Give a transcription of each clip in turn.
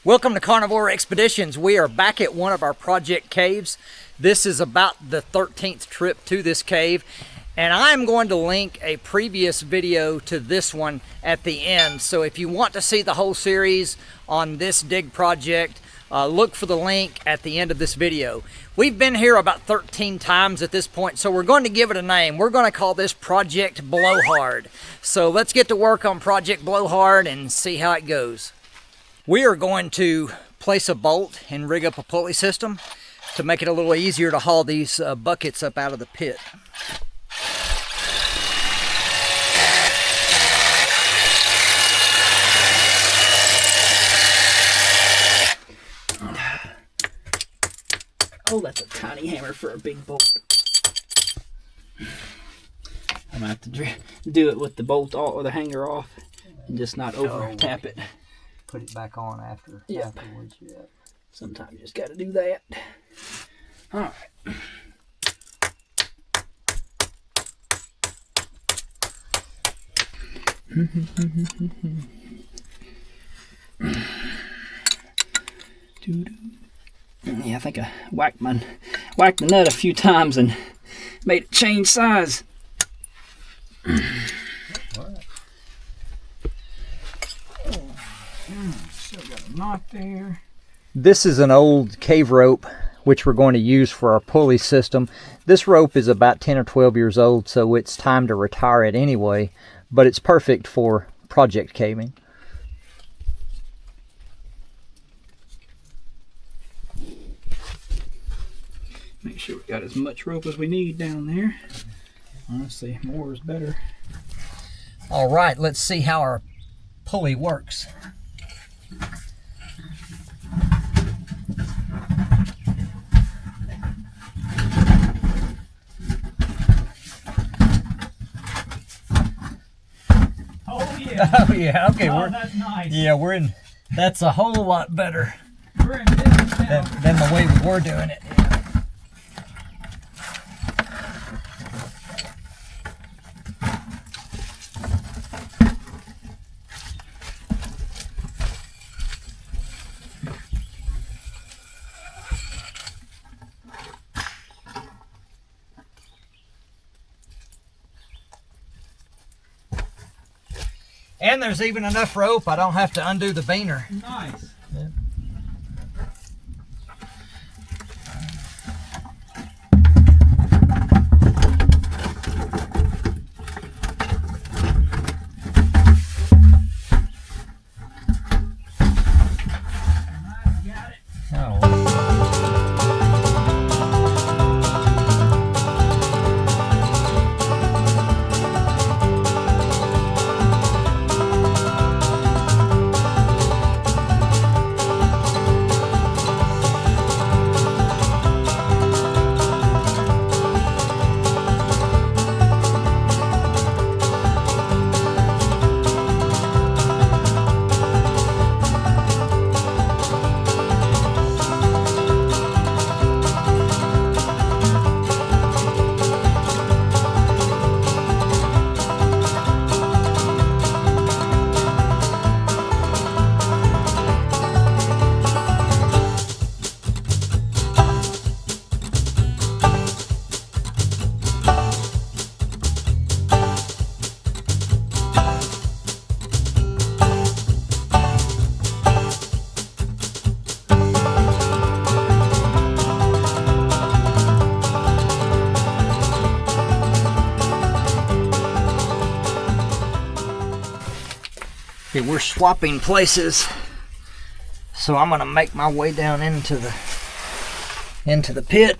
Welcome to Carnivore Expeditions. We are back at one of our project caves. This is about the 13th trip to this cave, and I'm going to link a previous video to this one at the end. So if you want to see the whole series on this dig project, look for the link at the end of this video. We've been here about 13 times at this point, so we're going to give it a name. We're going to call this Project Blowhard. So let's get to work on Project Blowhard and see how it goes. We are going to place a bolt and rig up a pulley system to make it a little easier to haul these buckets up out of the pit. Oh, that's a tiny hammer for a big bolt. I'm gonna have to do it with the bolt or the hanger off and just not over tap it. Put it back on afterwards. Yeah. Sometimes you just got to do that. All right. Yeah, I think I whacked the nut a few times and made it change size. Still got a knot there. This is an old cave rope which we're going to use for our pulley system. This rope is about 10 or 12 years old, so it's time to retire it anyway, but it's perfect for project caving. Make sure we got as much rope as we need down there. Honestly, more is better. All right, let's see how our pulley works. Oh yeah, okay. That's nice. Yeah, we're in. That's a whole lot better We're in business now. than the way we were doing it. And there's even enough rope, I don't have to undo the beaner. Nice. Yeah. Got it. Oh. Okay, we're swapping places, so I'm gonna make my way down into the pit.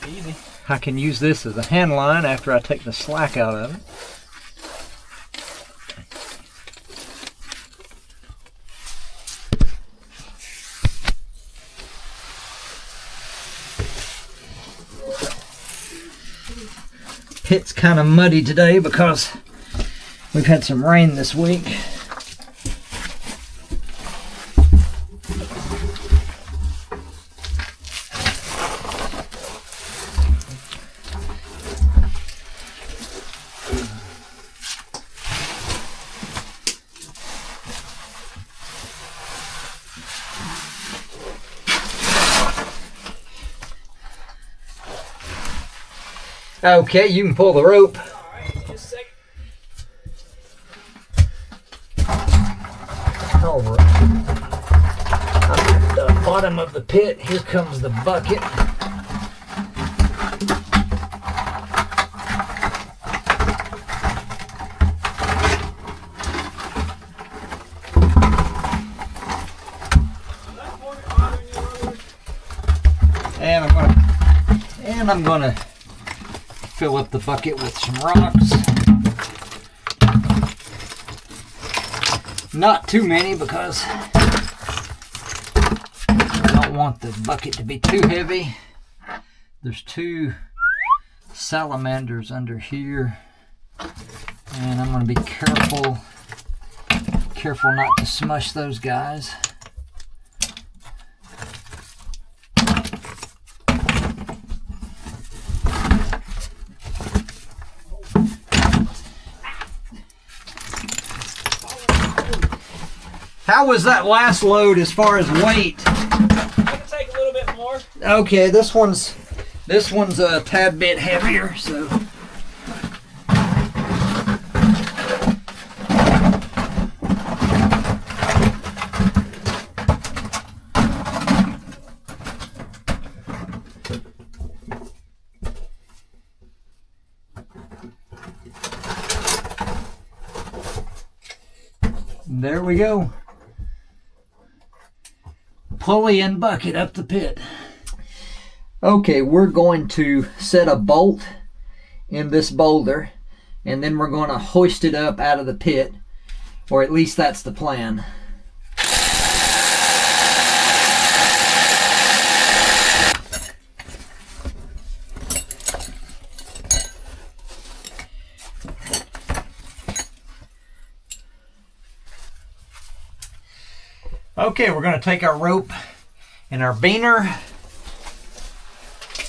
Easy. I can use this as a hand line after I take the slack out of it. Pit's kind of muddy today because we've had some rain this week. Okay, you can pull the rope. Alright, just a second. All right. I'm at the bottom of the pit. Here comes the bucket. And I'm gonna fill up the bucket with some rocks. Not too many because I don't want the bucket to be too heavy. There's 2 salamanders under here, and I'm gonna be careful not to smush those guys. How was that last load as far as weight? I can take a little bit more. Okay, this one's a tad bit heavier, so. There we go. Pulley and bucket up the pit. Okay, we're going to set a bolt in this boulder, and then we're going to hoist it up out of the pit, or at least that's the plan. Okay, we're going to take our rope and our beaner,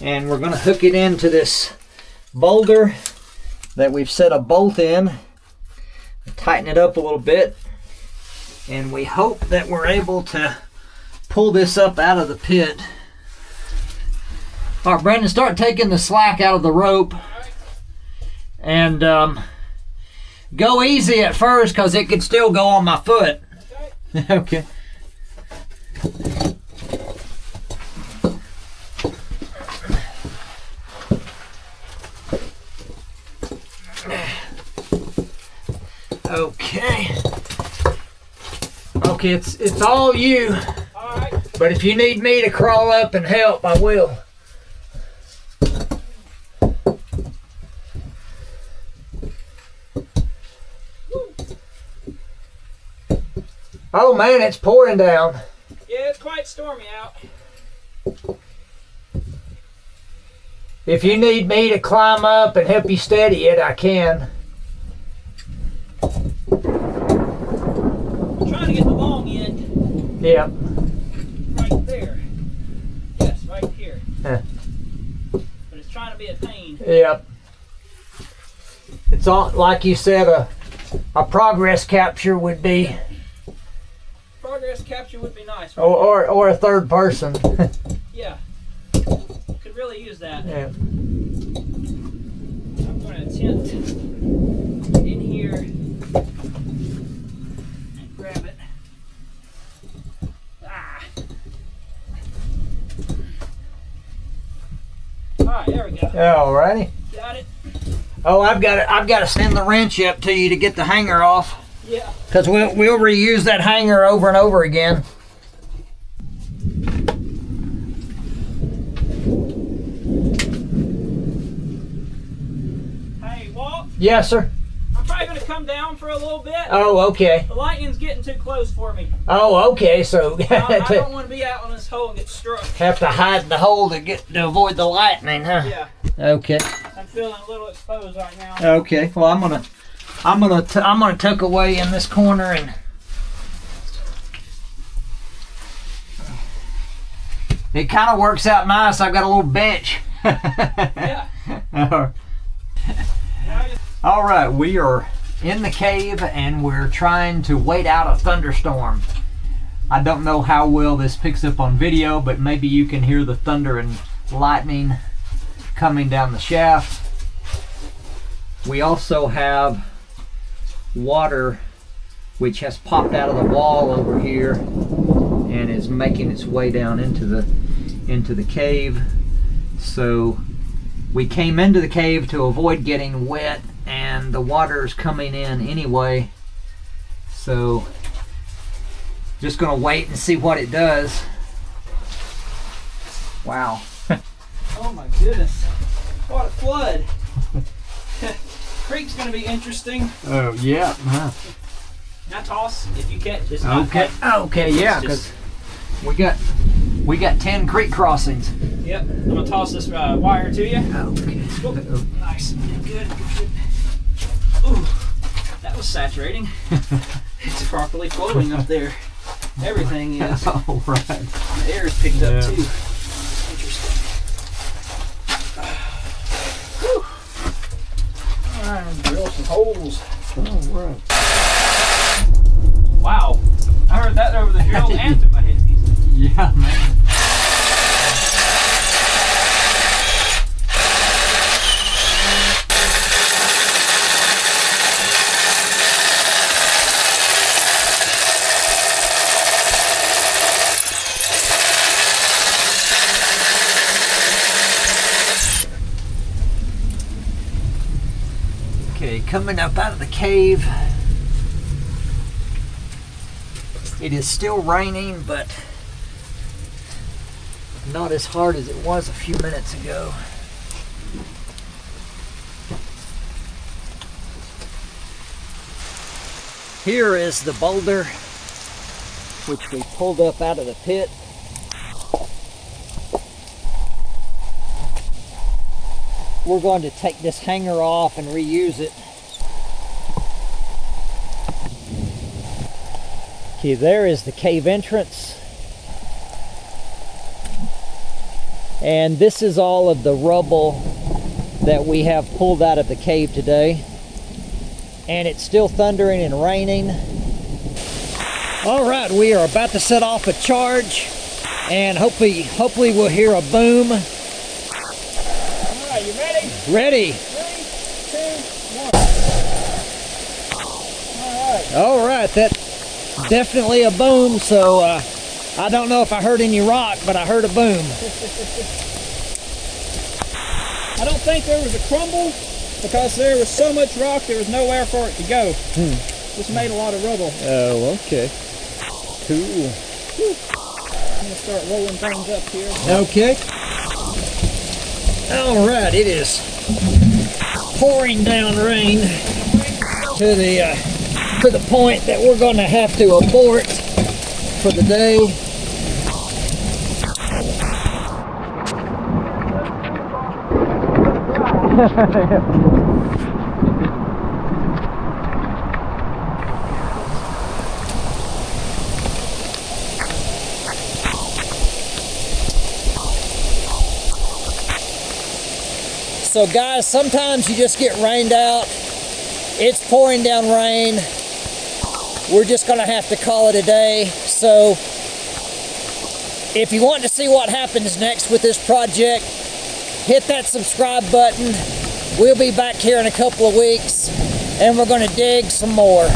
and we're going to hook it into this boulder that we've set a bolt in. Tighten it up a little bit, and we hope that we're able to pull this up out of the pit. All right, Brandon, start taking the slack out of the rope, and go easy at first because it could still go on my foot. Okay. Okay, it's all you. All right. But if you need me to crawl up and help, I will. Oh man, it's pouring down. Yeah, it's quite stormy out. If you need me to climb up and help you steady it, I can. I'm trying to get the long end. Yeah. Right there. Yes, right here. Huh. But it's trying to be a pain. Yep. It's all, like you said, a progress capture would be. Progress capture would be nice. Right? Or a third person. Yeah. Could really use that. Yeah. I'm going to attempt in here and grab it. Ah. Alright, there we go. Alrighty. Got it. Oh, I've got to send the wrench up to you to get the hanger off. Yeah. Because we'll reuse that hanger over and over again. Hey, Walt. Yes, sir. I'm probably going to come down for a little bit. Oh, okay. The lightning's getting too close for me. Oh, okay. So I don't want to be out on this hole and get struck. have to hide in the hole to avoid the lightning, huh? Yeah. Okay. I'm feeling a little exposed right now. Okay. Well, I'm gonna tuck away in this corner and. It kind of works out nice. I've got a little bench. Yeah. All right, we are in the cave and we're trying to wait out a thunderstorm. I don't know how well this picks up on video, but maybe you can hear the thunder and lightning coming down the shaft. We also have water which has popped out of the wall over here and is making its way down into the cave. So we came into the cave to avoid getting wet, and the water is coming in anyway. So just gonna wait and see what it does. Wow. Oh my goodness. What a flood. Creek's gonna be interesting. Oh yeah. Huh. Now toss if you catch this. Okay. Okay, yeah, because we got 10 creek crossings. Yep. I'm gonna toss this wire to you. Okay. Oh, nice. Good. Ooh, that was saturating. It's properly flowing up there. Everything is. All right. The air is picked up too. Interesting. Whew. All right, drill some holes. All right. Wow, I heard that over the drill and through my headpiece. Yeah, man. Okay, coming up out of the cave. It is still raining, but not as hard as it was a few minutes ago. Here is the boulder which we pulled up out of the pit. We're going to take this hanger off and reuse it. Okay, there is the cave entrance. And this is all of the rubble that we have pulled out of the cave today. And it's still thundering and raining. All right, we are about to set off a charge, and hopefully we'll hear a boom. All right, you ready? Ready. 3, 2, 1. All right, that's definitely a boom. So I don't know if I heard any rock, but I heard a boom. I don't think there was a crumble because there was so much rock there was nowhere for it to go. Just made a lot of rubble. Oh, okay. Cool. I'm gonna start rolling things up here. Okay. All right, it is pouring down rain to the point that we're going to have to abort for the day. So guys, sometimes you just get rained out. It's pouring down rain. We're just gonna have to call it a day. So if you want to see what happens next with this project, hit that subscribe button. We'll be back here in a couple of weeks and we're gonna dig some more.